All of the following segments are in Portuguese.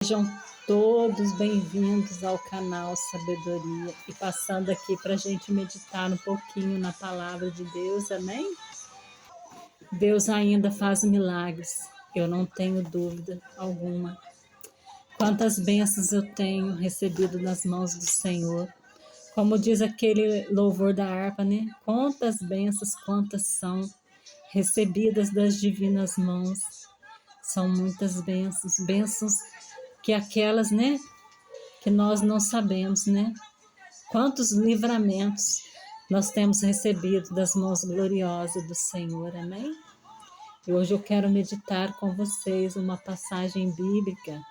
Sejam todos bem-vindos ao canal Sabedoria e passando aqui para a gente meditar um pouquinho na palavra de Deus, amém? Deus ainda faz milagres, eu não tenho dúvida alguma. Quantas bênçãos eu tenho recebido nas mãos do Senhor. Como diz aquele louvor da harpa, né? Quantas bênçãos, quantas são recebidas das divinas mãos. São muitas bênçãos, bênçãos que aquelas, né, que nós não sabemos, né? Quantos livramentos nós temos recebido das mãos gloriosas do Senhor, amém? E hoje eu quero meditar com vocês uma passagem bíblica.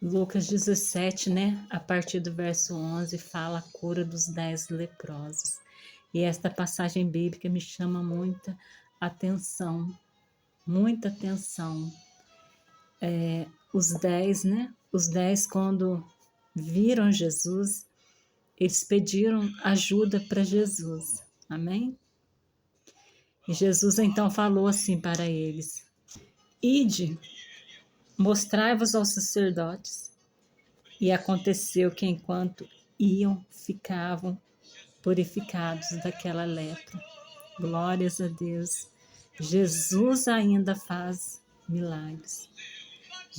Lucas 17, né? A partir do verso 11, fala a cura dos 10 leprosos. E esta passagem bíblica me chama muita atenção, muita atenção. Os 10, né? Os 10, quando viram Jesus, eles pediram ajuda para Jesus, amém? E Jesus então falou assim para eles: Ide, mostrai-vos aos sacerdotes. E aconteceu que enquanto iam, ficavam purificados daquela lepra. Glórias a Deus. Jesus ainda faz milagres.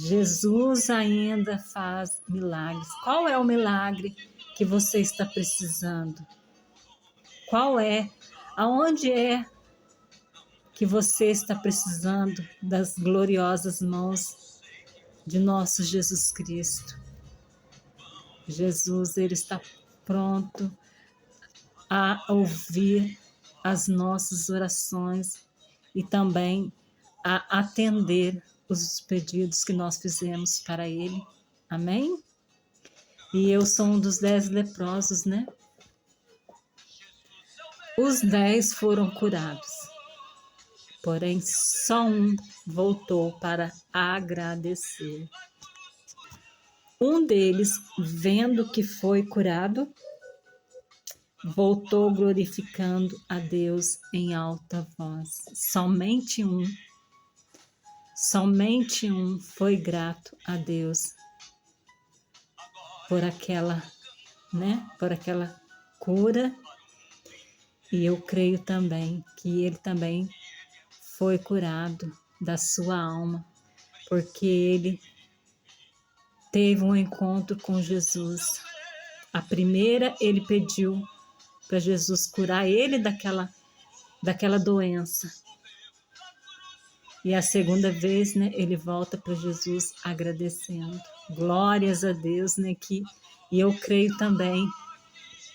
Jesus ainda faz milagres. Qual é o milagre que você está precisando? Qual é? Aonde é que você está precisando das gloriosas mãos de nosso Jesus Cristo? Jesus, ele está pronto a ouvir as nossas orações e também a atender os pedidos que nós fizemos para ele. Amém? E eu sou um dos 10 leprosos, né? Os 10 foram curados, porém só um voltou para agradecer. Um deles, vendo que foi curado, voltou glorificando a Deus em alta voz. Somente um foi grato a Deus por aquela, né, por aquela cura. E eu creio também que ele também foi curado da sua alma, porque ele teve um encontro com Jesus. A primeira, ele pediu para Jesus curar ele daquela doença. E a segunda vez, né, ele volta para Jesus agradecendo. Glórias a Deus, né, e eu creio também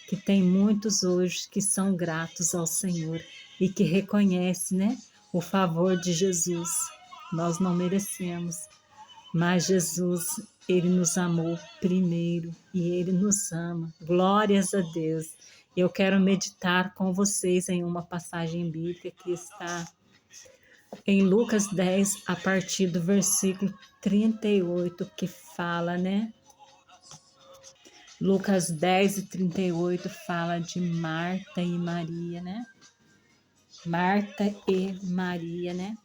que tem muitos hoje que são gratos ao Senhor e que reconhecem, né, o favor de Jesus. Nós não merecemos, mas Jesus, ele nos amou primeiro e ele nos ama. Glórias a Deus. Eu quero meditar com vocês em uma passagem bíblica que está em Lucas 10, a partir do versículo 38, que fala, né? Lucas 10 e 38 fala de Marta e Maria, né? Marta e Maria, né?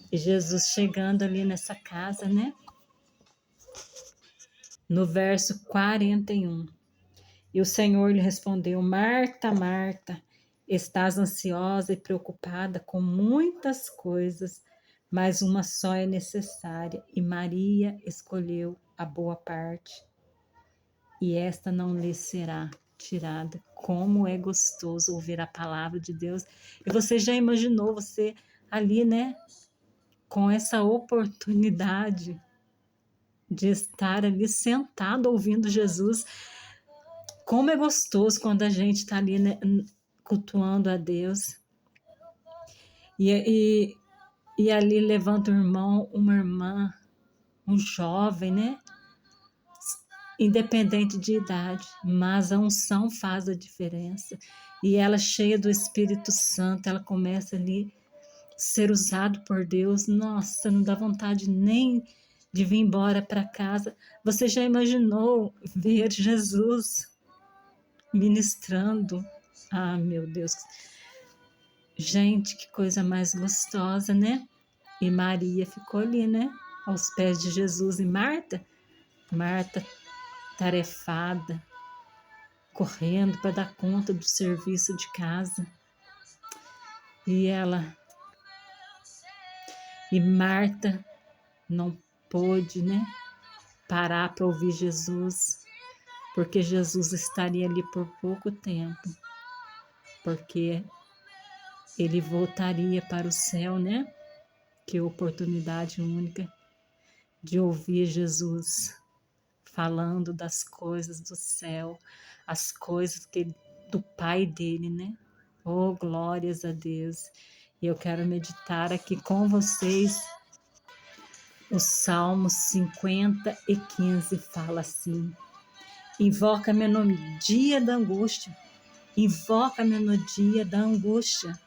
E Jesus chegando ali nessa casa, né? No verso 41. E o Senhor lhe respondeu: Marta, Marta, estás ansiosa e preocupada com muitas coisas, mas uma só é necessária, e Maria escolheu a boa parte, e esta não lhe será tirada. Como é gostoso ouvir a palavra de Deus. E você já imaginou você ali, né, com essa oportunidade de estar ali sentado ouvindo Jesus? Como é gostoso quando a gente está ali, né, cultuando a Deus. E ali levanta um irmão, uma irmã, um jovem, né? Independente de idade, mas a unção faz a diferença. E ela, cheia do Espírito Santo, ela começa ali a ser usada por Deus. Nossa, não dá vontade nem de vir embora para casa. Você já imaginou ver Jesus ministrando? Ah, meu Deus. Gente, que coisa mais gostosa, né? E Maria ficou ali, né? aos pés de Jesus. E Marta, tarefada, correndo para dar conta do serviço de casa. E Marta não pôde, né, parar para ouvir Jesus, porque Jesus estaria ali por pouco tempo, porque ele voltaria para o céu, né? Que oportunidade única de ouvir Jesus falando das coisas do céu, as coisas do Pai dele, né? Oh, glórias a Deus! E eu quero meditar aqui com vocês o Salmo 50:15, fala assim: invoca-me no dia da angústia, invoca-me no dia da angústia.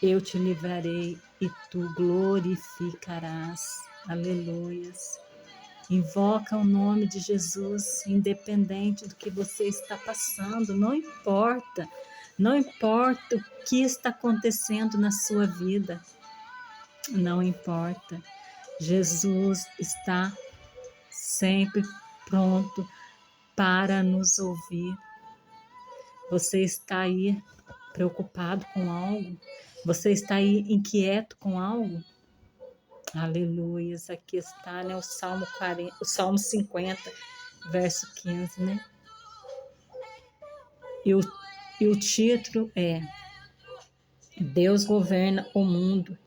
Eu te livrarei e tu glorificarás. Aleluias. Invoca o nome de Jesus, independente do que você está passando, não importa o que está acontecendo na sua vida, não importa. Jesus está sempre pronto para nos ouvir. Você está aí preocupado com algo? Você está aí inquieto com algo? Aleluias, aqui está, né, o Salmo 50, verso 15, né? E o título é: Deus governa o mundo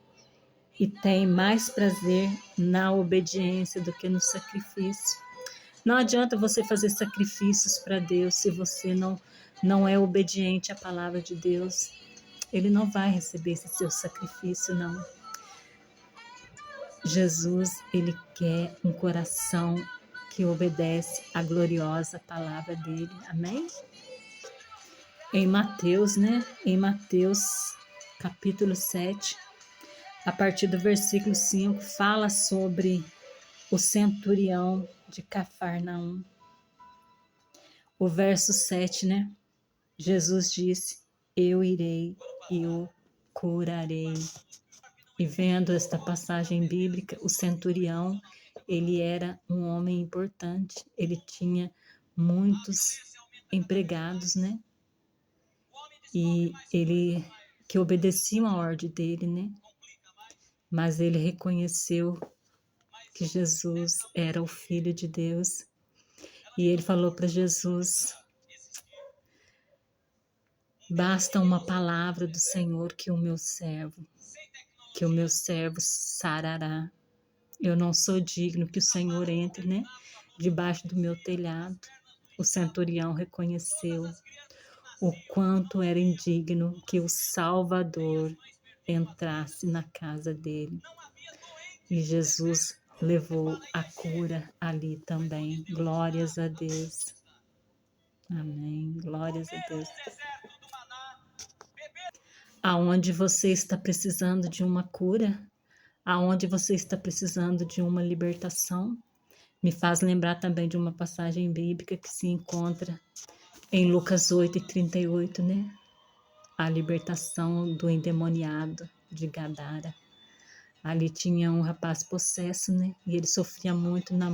e tem mais prazer na obediência do que no sacrifício. Não adianta você fazer sacrifícios para Deus se você não é obediente à palavra de Deus. Ele não vai receber esse seu sacrifício, não. Jesus, ele quer um coração que obedece à gloriosa palavra dele. Amém? Em Mateus, né? Em Mateus, capítulo 7, a partir do versículo 5, fala sobre o centurião de Cafarnaum. O verso 7, né? Jesus disse: eu irei e o curarei. E vendo esta passagem bíblica, o centurião, ele era um homem importante, ele tinha muitos empregados, né? E ele que obedeciam a ordem dele, né? Mas ele reconheceu que Jesus era o Filho de Deus. E ele falou para Jesus: basta uma palavra do Senhor que o meu servo sarará. Eu não sou digno que o Senhor entre, né, debaixo do meu telhado. O centurião reconheceu o quanto era indigno que o Salvador entrasse na casa dele. E Jesus levou a cura ali também. Glórias a Deus. Amém. Glórias a Deus. Aonde você está precisando de uma cura, aonde você está precisando de uma libertação, me faz lembrar também de uma passagem bíblica que se encontra em Lucas 8:38, né? A libertação do endemoniado de Gadara. Ali tinha um rapaz possesso, né? E ele sofria muito na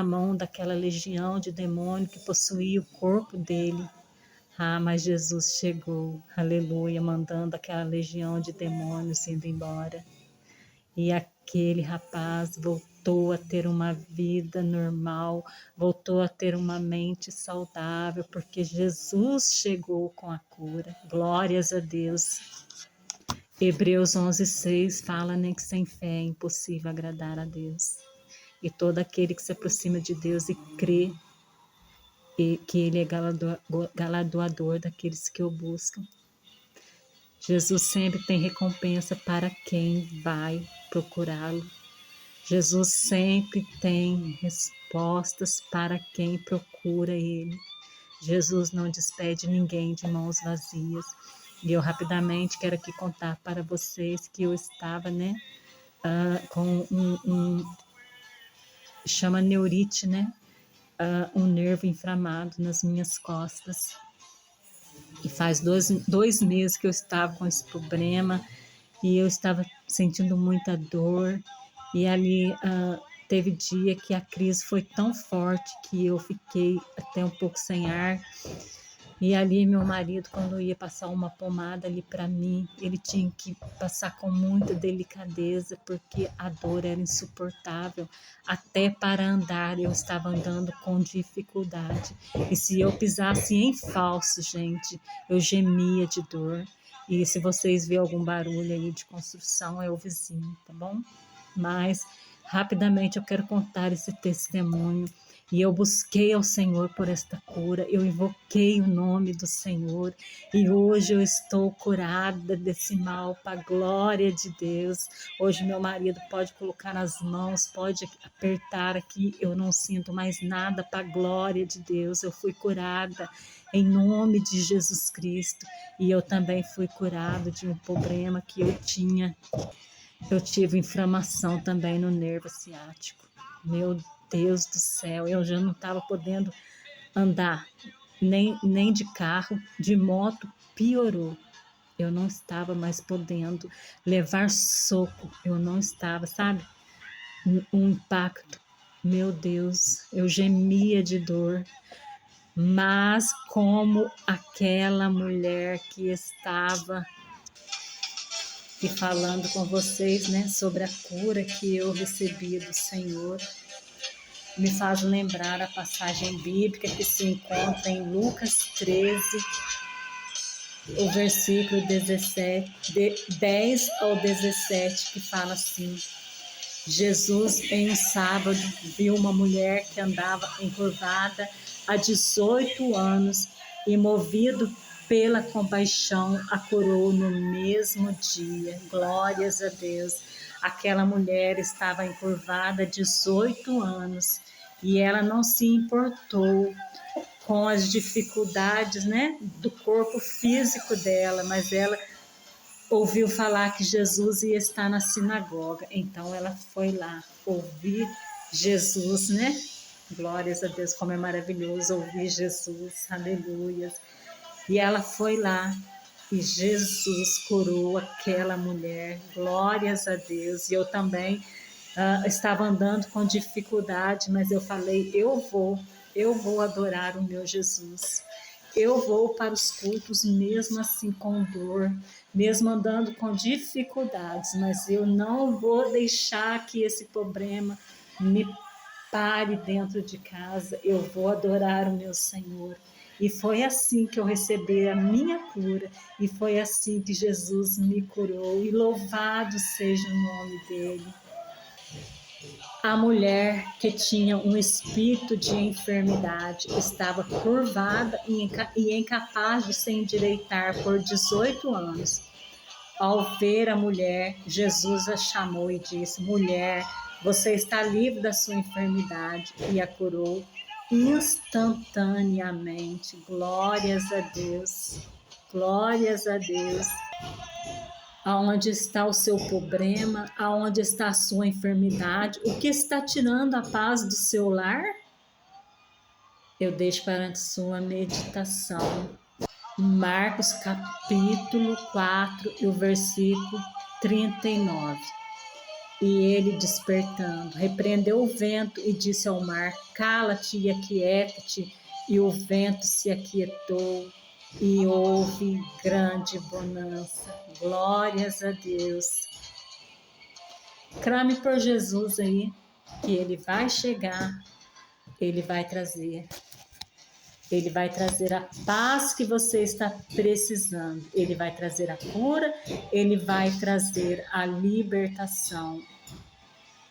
mão daquela legião de demônio que possuía o corpo dele. Ah, mas Jesus chegou, aleluia, mandando aquela legião de demônios indo embora. E aquele rapaz voltou a ter uma vida normal, voltou a ter uma mente saudável, porque Jesus chegou com a cura. Glórias a Deus. Hebreus 11:6 fala, né, que sem fé é impossível agradar a Deus. E todo aquele que se aproxima de Deus e crê que Ele é galardoador daqueles que o buscam. Jesus sempre tem recompensa para quem vai procurá-lo. Jesus sempre tem respostas para quem procura Ele. Jesus não despede ninguém de mãos vazias. E eu rapidamente quero aqui contar para vocês que eu estava, né, com chama neurite, né, um nervo inflamado nas minhas costas. E faz dois meses que eu estava com esse problema e eu estava sentindo muita dor. E ali teve dia que a crise foi tão forte que eu fiquei até um pouco sem ar. E ali meu marido, quando ia passar uma pomada ali para mim, ele tinha que passar com muita delicadeza, porque a dor era insuportável. Até para andar, eu estava andando com dificuldade. E se eu pisasse em falso, gente, eu gemia de dor. E se vocês verem algum barulho aí de construção, é o vizinho, tá bom? Mas rapidamente eu quero contar esse testemunho. E eu busquei ao Senhor por esta cura, eu invoquei o nome do Senhor e hoje eu estou curada desse mal, para a glória de Deus. Hoje meu marido pode colocar nas mãos, pode apertar aqui, eu não sinto mais nada, para a glória de Deus. Eu fui curada em nome de Jesus Cristo e eu também fui curada de um problema que eu tinha. Eu tive inflamação também no nervo ciático. Meu Deus do céu, eu já não estava podendo andar, nem de carro, de moto, piorou. Eu não estava mais podendo levar soco, eu não estava, sabe? Um impacto. Meu Deus, eu gemia de dor, mas como aquela mulher que estava e falando com vocês, né, sobre a cura que eu recebi do Senhor, me faz lembrar a passagem bíblica que se encontra em Lucas 13, o versículo 10 ao 17, que fala assim: Jesus, em um sábado, viu uma mulher que andava encurvada há 18 anos e, movido pela compaixão, a curou no mesmo dia. Glórias a Deus. Aquela mulher estava encurvada há 18 anos e ela não se importou com as dificuldades, né, do corpo físico dela, mas ela ouviu falar que Jesus ia estar na sinagoga, então ela foi lá ouvir Jesus, né? Glórias a Deus, como é maravilhoso ouvir Jesus, aleluia. E ela foi lá e Jesus curou aquela mulher, glórias a Deus. E eu também estava andando com dificuldade, mas eu falei, eu vou adorar o meu Jesus. Eu vou para os cultos mesmo assim com dor, mesmo andando com dificuldades, mas eu não vou deixar que esse problema me pare dentro de casa. Eu vou adorar o meu Senhor. E foi assim que eu recebi a minha cura, e foi assim que Jesus me curou, e louvado seja o nome dele. A mulher que tinha um espírito de enfermidade estava curvada e incapaz de se endireitar por 18 anos. Ao ver a mulher, Jesus a chamou e disse: Mulher, você está livre da sua enfermidade, e a curou instantaneamente. Glórias a Deus. Glórias a Deus. Aonde está o seu problema? Aonde está a sua enfermidade? O que está tirando a paz do seu lar? Eu deixo para a sua meditação. Marcos capítulo 4, e o versículo 39. E ele, despertando, repreendeu o vento e disse ao mar: Cala-te e aquieta-te. E o vento se aquietou e houve grande bonança. Glórias a Deus. Clame por Jesus aí, que ele vai chegar, ele vai trazer. Ele vai trazer a paz que você está precisando. Ele vai trazer a cura, ele vai trazer a libertação,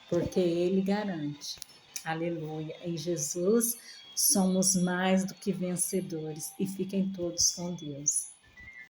porque ele garante. Aleluia. Em Jesus somos mais do que vencedores. E fiquem todos com Deus.